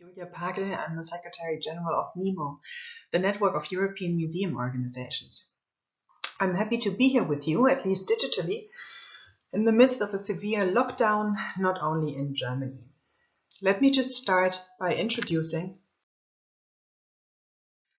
Júlia Pagel. I'm the Secretary General of NEMO, the network of European museum organizations. I'm happy to be here with you, at least digitally, in the midst of a severe lockdown, not only in Germany. Let me just start by introducing,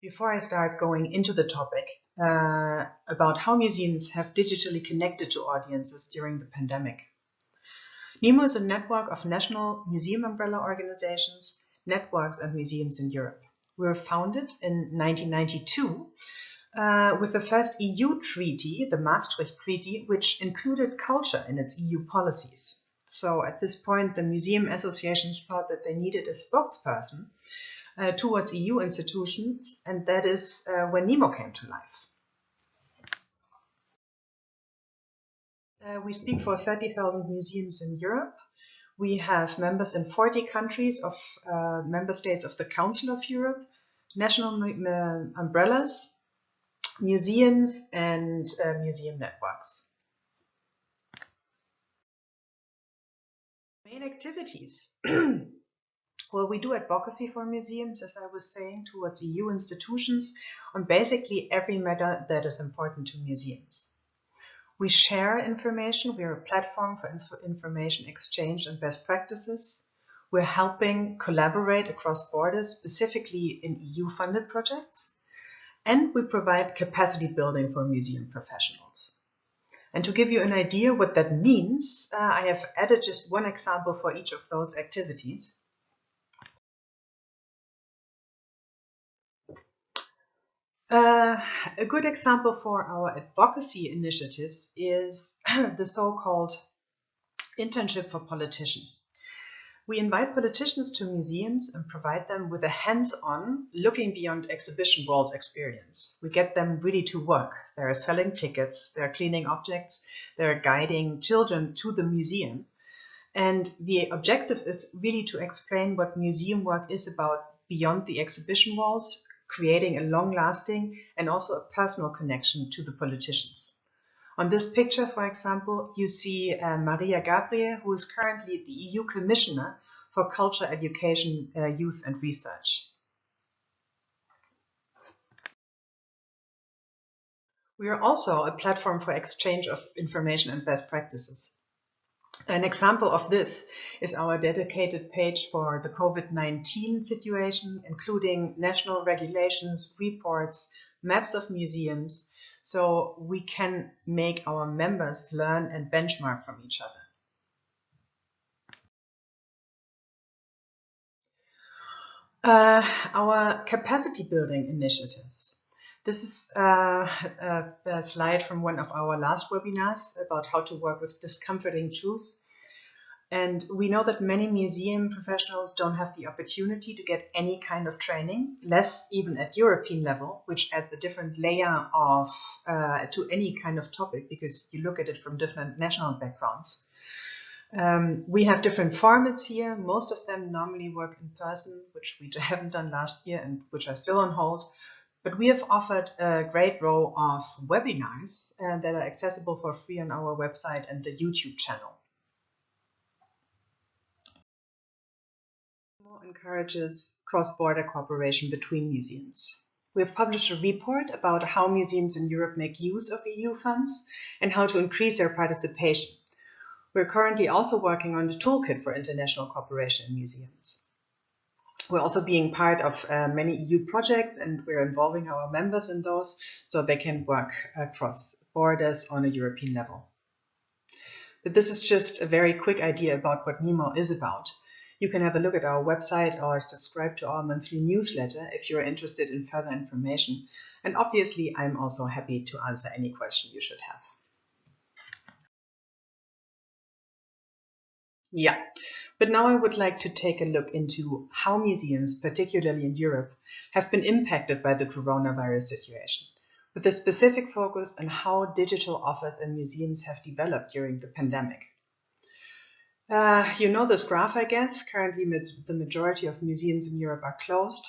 before I start going into the topic, about how museums have digitally connected to audiences during the pandemic. NEMO is a network of national museum umbrella organizations, networks and museums in Europe. We were founded in 1992 with the first EU treaty, the Maastricht Treaty, which included culture in its EU policies. So at this point, the museum associations thought that they needed a spokesperson towards EU institutions, and that is when NEMO came to life. We speak for 30,000 museums in Europe. We have members in 40 countries of member states of the Council of Europe, national umbrellas, museums, and museum networks. Main activities. Well, we do advocacy for museums, as I was saying, towards EU institutions on basically every matter that is important to museums. We share information. We're a platform for information exchange and best practices. We're helping collaborate across borders, specifically in EU-funded projects. And we provide capacity building for museum professionals. And to give you an idea what that means, I have added just one example for each of those activities. A good example for our advocacy initiatives is the so-called internship for politicians. We invite politicians to museums and provide them with a hands-on, looking beyond exhibition walls experience. We get them really to work. They're selling tickets, they're cleaning objects, they're guiding children to the museum. And the objective is really to explain what museum work is about beyond the exhibition walls, creating a long-lasting and also a personal connection to the politicians. On this picture, for example, you see Maria Gabriel, who is currently the EU Commissioner for Culture, Education, Youth and Research. We are also a platform for exchange of information and best practices. An example of this is our dedicated page for the COVID-19 situation, including national regulations, reports, maps of museums, so we can make our members learn and benchmark from each other. Our capacity building initiatives. This is a slide from one of our last webinars about how to work with discomforting truths. And we know that many museum professionals don't have the opportunity to get any kind of training, less even at European level, which adds a different layer of to any kind of topic because you look at it from different national backgrounds. We have different formats here. Most of them normally work in person, which we haven't done last year and which are still on hold. But we have offered a great row of webinars that are accessible for free on our website and the YouTube channel. NEMO encourages cross-border cooperation between museums. We have published a report about how museums in Europe make use of EU funds and how to increase their participation. We're currently also working on the toolkit for international cooperation in museums. We're also being part of many EU projects, and we're involving our members in those so they can work across borders on a European level. But this is just a very quick idea about what NEMO is about. You can have a look at our website or subscribe to our monthly newsletter if you're interested in further information. And obviously, I'm also happy to answer any question you should have. Yeah. But now I would like to take a look into how museums, particularly in Europe, have been impacted by the coronavirus situation, with a specific focus on how digital offers in museums have developed during the pandemic. You know this graph, I guess. Currently, the majority of museums in Europe are closed.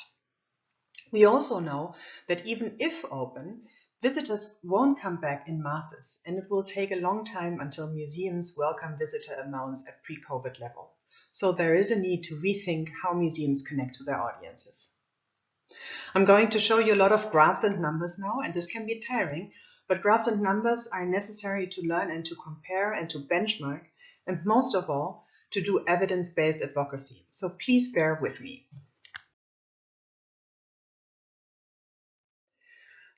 We also know that even if open, visitors won't come back in masses, and it will take a long time until museums welcome visitor amounts at pre-COVID level. So there is a need to rethink how museums connect to their audiences. I'm going to show you a lot of graphs and numbers now, and this can be tiring, but graphs and numbers are necessary to learn and to compare and to benchmark, and most of all, to do evidence-based advocacy. So please bear with me.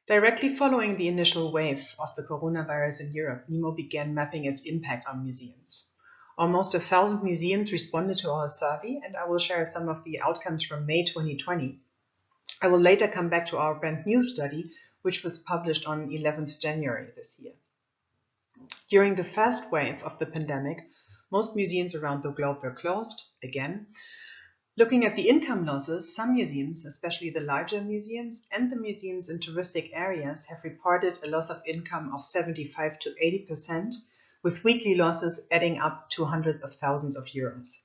Directly following the initial wave of the coronavirus in Europe, NEMO began mapping its impact on museums. Almost 1,000 museums responded to our survey, and I will share some of the outcomes from May 2020. I will later come back to our brand new study, which was published on 11th January this year. During the first wave of the pandemic, most museums around the globe were closed, again. Looking at the income losses, some museums, especially the larger museums and the museums in touristic areas, have reported a loss of income of 75 to 80%, with weekly losses adding up to hundreds of thousands of euros.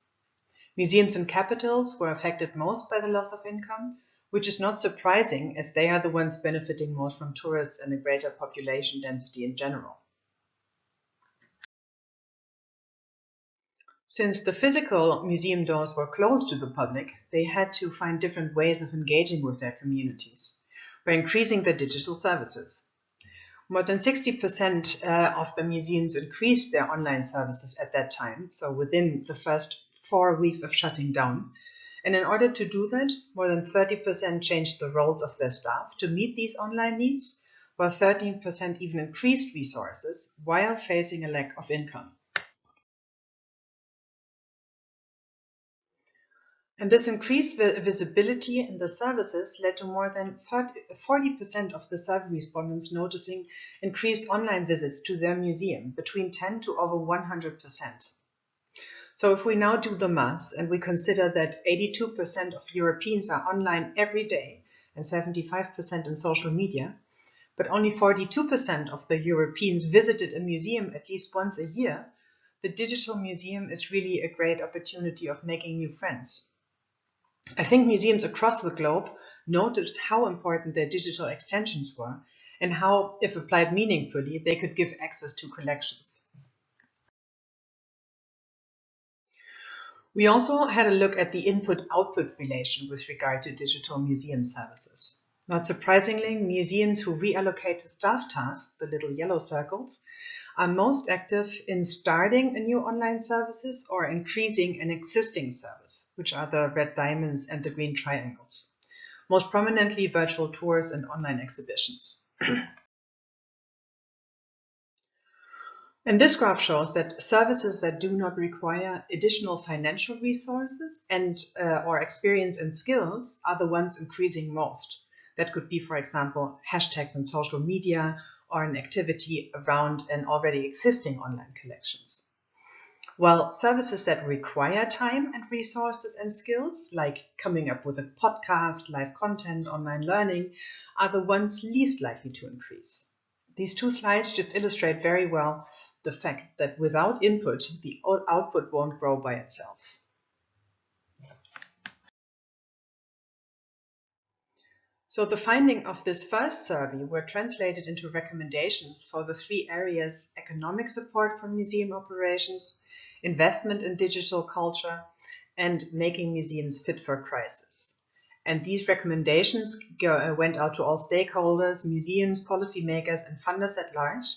Museums in capitals were affected most by the loss of income, which is not surprising as they are the ones benefiting most from tourists and a greater population density in general. Since the physical museum doors were closed to the public, they had to find different ways of engaging with their communities by increasing their digital services. More than 60% of the museums increased their online services at that time, so within the first 4 weeks of shutting down. And in order to do that, more than 30% changed the roles of their staff to meet these online needs, while 13% even increased resources while facing a lack of income. And this increased visibility in the services led to more than 40% of the survey respondents noticing increased online visits to their museum, between 10 to over 100%. So if we now do the maths and we consider that 82% of Europeans are online every day and 75% in social media, but only 42% of the Europeans visited a museum at least once a year, the digital museum is really a great opportunity of making new friends. I think museums across the globe noticed how important their digital extensions were and how, if applied meaningfully, they could give access to collections. We also had a look at the input-output relation with regard to digital museum services. Not surprisingly, museums who reallocate staff tasks, the little yellow circles, are most active in starting a new online services or increasing an existing service, which are the red diamonds and the green triangles. Most prominently, virtual tours and online exhibitions. And this graph shows that services that do not require additional financial resources and or experience and skills are the ones increasing most. That could be, for example, hashtags in social media or an activity around an already existing online collections. While services that require time and resources and skills, like coming up with a podcast, live content, online learning, are the ones least likely to increase. These two slides just illustrate very well the fact that without input, the output won't grow by itself. So the findings of this first survey were translated into recommendations for the 3 areas: economic support for museum operations, investment in digital culture, and making museums fit for crisis. And these recommendations went out to all stakeholders, museums, policymakers, and funders at large.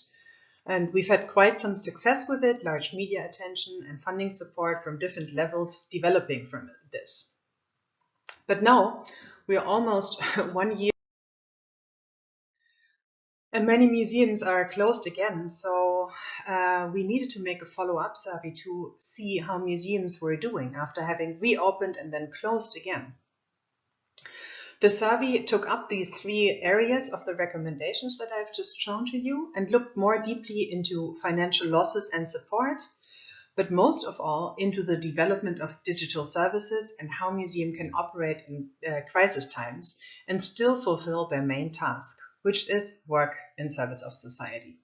And we've had quite some success with it, large media attention and funding support from different levels developing from this. But now we are almost 1 year and many museums are closed again. So we needed to make a follow-up survey to see how museums were doing after having reopened and then closed again. The survey took up these 3 areas of the recommendations that I've just shown to you and looked more deeply into financial losses and support, but most of all into the development of digital services and how museums can operate in crisis times and still fulfill their main task, which is work in service of society.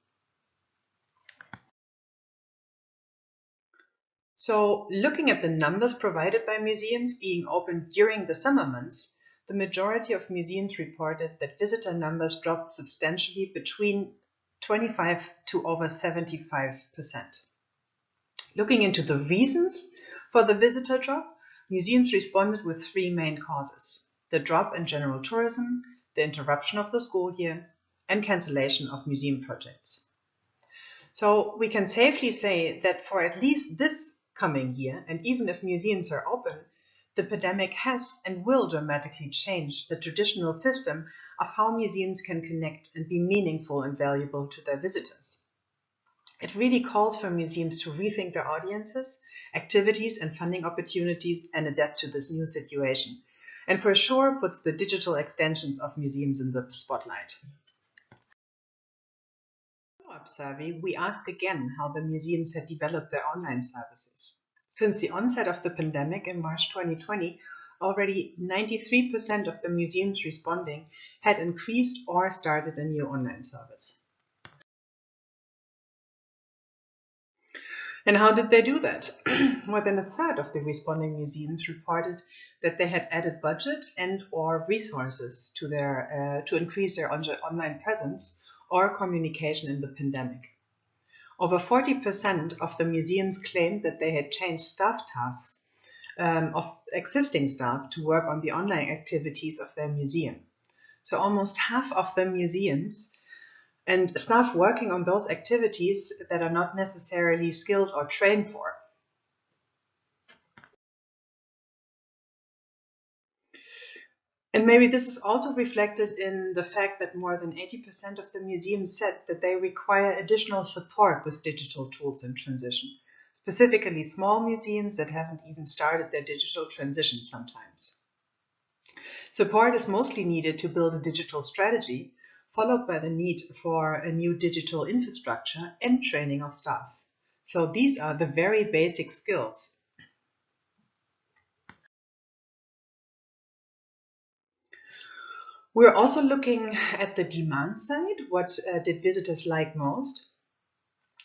So looking at the numbers provided by museums being open during the summer months, the majority of museums reported that visitor numbers dropped substantially between 25 to over 75%. Looking into the reasons For the visitor drop, museums responded with three main causes: the drop in general tourism, the interruption of the school year, and cancellation of museum projects. So we can safely say that for at least this coming year, and even if museums are open, the pandemic has and will dramatically change the traditional system of how museums can connect and be meaningful and valuable to their visitors. It really calls for museums to rethink their audiences, activities, and funding opportunities and adapt to this new situation, and for sure puts the digital extensions of museums in the spotlight. In the follow-up survey, we ask again how the museums had developed their online services. Since the onset of the pandemic in March 2020, already 93% of the museums responding had increased or started a new online service. And how did they do that? More than a third of the responding museums reported that they had added budget and or resources to increase their online presence or communication in the pandemic. Over 40% of the museums claimed that they had changed staff tasks of existing staff to work on the online activities of their museum. So almost half of the museums and staff working on those activities that are not necessarily skilled or trained for. And maybe this is also reflected in the fact that more than 80% of the museums said that they require additional support with digital tools in transition, specifically small museums that haven't even started their digital transition sometimes. Support is mostly needed to build a digital strategy, followed by the need for a new digital infrastructure and training of staff. So these are the very basic skills. We're also looking at the demand side. What did visitors like most?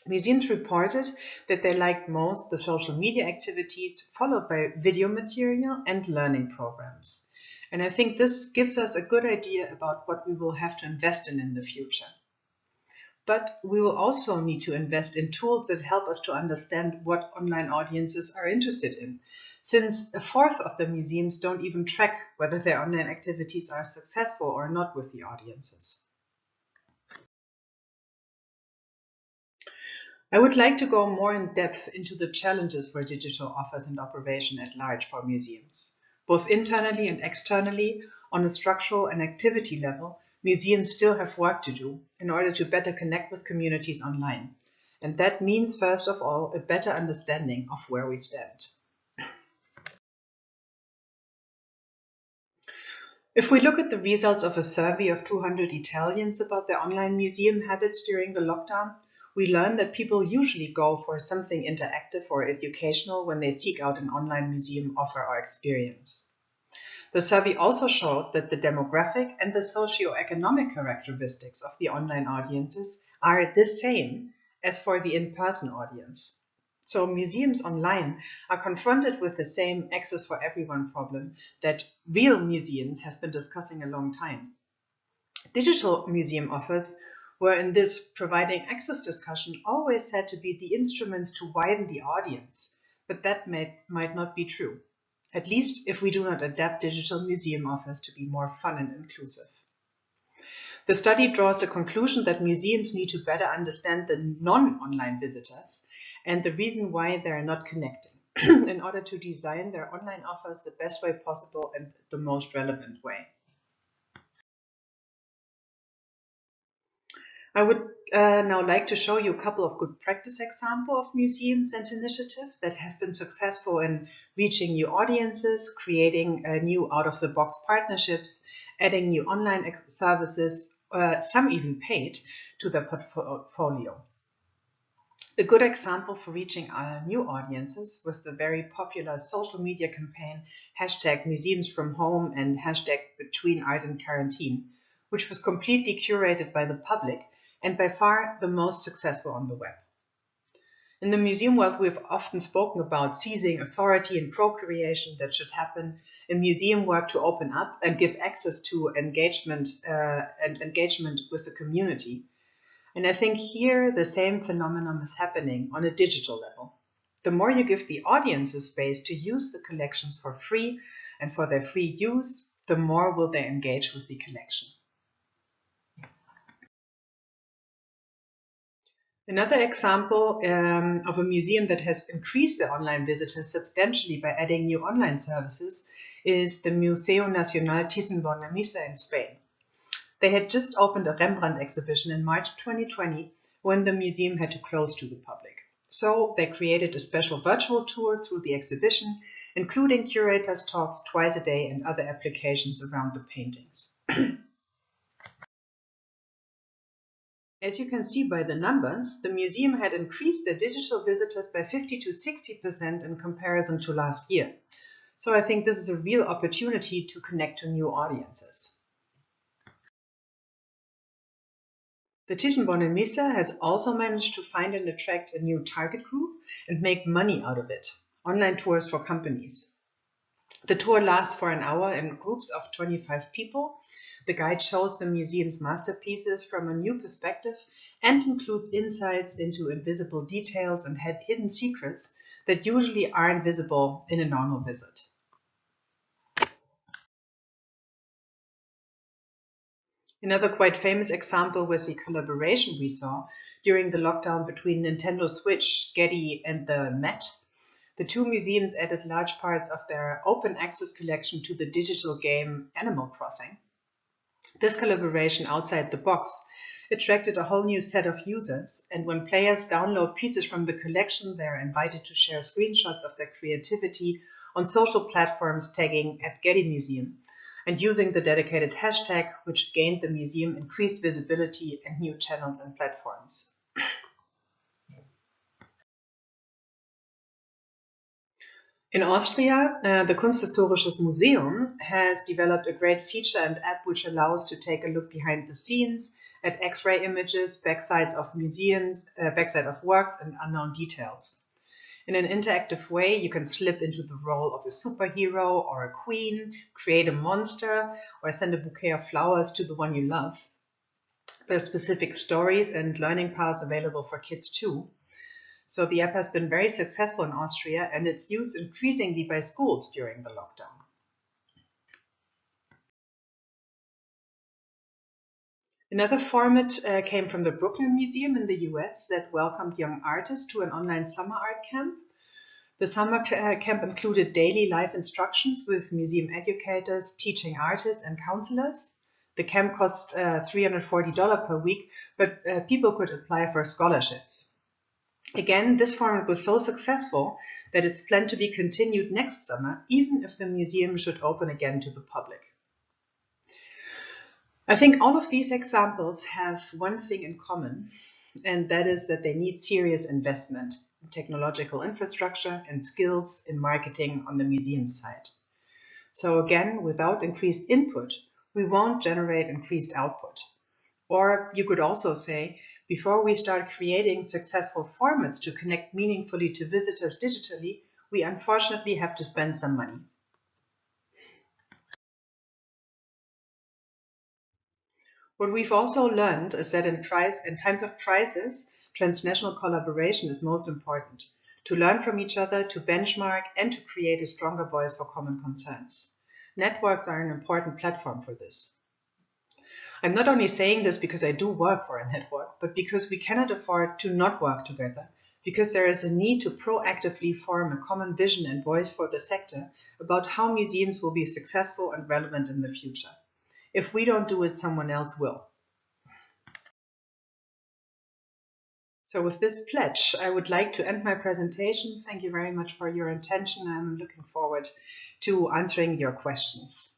Museums reported that they liked most the social media activities, followed by video material and learning programs. And I think this gives us a good idea about what we will have to invest in the future. But we will also need to invest in tools that help us to understand what online audiences are interested in, since a fourth of the museums don't even track whether their online activities are successful or not with the audiences. I would like to go more in depth into the challenges for digital offers and operation at large for museums. Both internally and externally, on a structural and activity level, museums still have work to do in order to better connect with communities online. And that means, first of all, a better understanding of where we stand. If we look at the results of a survey of 200 Italians about their online museum habits during the lockdown, we learn that people usually go for something interactive or educational when they seek out an online museum offer or experience. The survey also showed that the demographic and the socio-economic characteristics of the online audiences are the same as for the in-person audience. So museums online are confronted with the same access for everyone problem that real museums have been discussing a long time. Digital museum offers were in this providing access discussion always said to be the instruments to widen the audience, but that might not be true, at least if we do not adapt digital museum offers to be more fun and inclusive. The study draws the conclusion that museums need to better understand the non-online visitors and the reason why they are not connecting in order to design their online offers the best way possible and the most relevant way. I would now like to show you a couple of good practice examples of museums and initiatives that have been successful in reaching new audiences, creating new out-of-the-box partnerships, adding new online services, some even paid, to their portfolio. A good example for reaching new audiences was the very popular social media campaign #MuseumsFromHome and #BetweenArtAndQuarantine, which was completely curated by the public and by far the most successful on the web. In the museum world, we've often spoken about seizing authority and co-creation that should happen in museum work to open up and give access to engagement with the community. And I think here the same phenomenon is happening on a digital level. The more you give the audience a space to use the collections for free and for their free use, the more will they engage with the collection. Another example of a museum that has increased their online visitors substantially by adding new online services is the Museo Nacional Thyssen-Bornemisza in Spain. They had just opened a Rembrandt exhibition in March 2020 when the museum had to close to the public. So they created a special virtual tour through the exhibition, including curators' talks twice a day and other applications around the paintings. As you can see by the numbers, the museum had increased their digital visitors by 50 to 60% in comparison to last year. So I think this is a real opportunity to connect to new audiences. The Thyssen-Bornemisza has also managed to find and attract a new target group and make money out of it, online tours for companies. The tour lasts for an hour in groups of 25 people. The guide shows the museum's masterpieces from a new perspective and includes insights into invisible details and hidden secrets that usually aren't visible in a normal visit. Another quite famous example was the collaboration we saw during the lockdown between Nintendo Switch, Getty, and the Met. The two museums added large parts of their open access collection to the digital game Animal Crossing. This collaboration outside the box attracted a whole new set of users, and when players download pieces from the collection, they are invited to share screenshots of their creativity on social platforms tagging @GettyMuseum and using the dedicated hashtag, which gained the museum increased visibility and new channels and platforms. In Austria, the Kunsthistorisches Museum has developed a great feature and app which allows to take a look behind the scenes at X-ray images, backsides of museums, backside of works, and unknown details. In an interactive way, you can slip into the role of a superhero or a queen, create a monster, or send a bouquet of flowers to the one you love. There are specific stories and learning paths available for kids too. So the app has been very successful in Austria, and it's used increasingly by schools during the lockdown. Another format came from the Brooklyn Museum in the US that welcomed young artists to an online summer art camp. The summer camp included daily live instructions with museum educators, teaching artists, and counselors. The camp cost $340 per week, but people could apply for scholarships. Again, this format was so successful that it's planned to be continued next summer, even if the museum should open again to the public. I think all of these examples have one thing in common, and that is that they need serious investment in technological infrastructure and skills in marketing on the museum side. So again, without increased input, we won't generate increased output. Or you could also say, before we start creating successful formats to connect meaningfully to visitors digitally, we unfortunately have to spend some money. What we've also learned is that in times of crisis, transnational collaboration is most important, to learn from each other, to benchmark, and to create a stronger voice for common concerns. Networks are an important platform for this. I'm not only saying this because I do work for a network, but because we cannot afford to not work together, because there is a need to proactively form a common vision and voice for the sector about how museums will be successful and relevant in the future. If we don't do it, someone else will. So with this pledge, I would like to end my presentation. Thank you very much for your attention. I'm looking forward to answering your questions.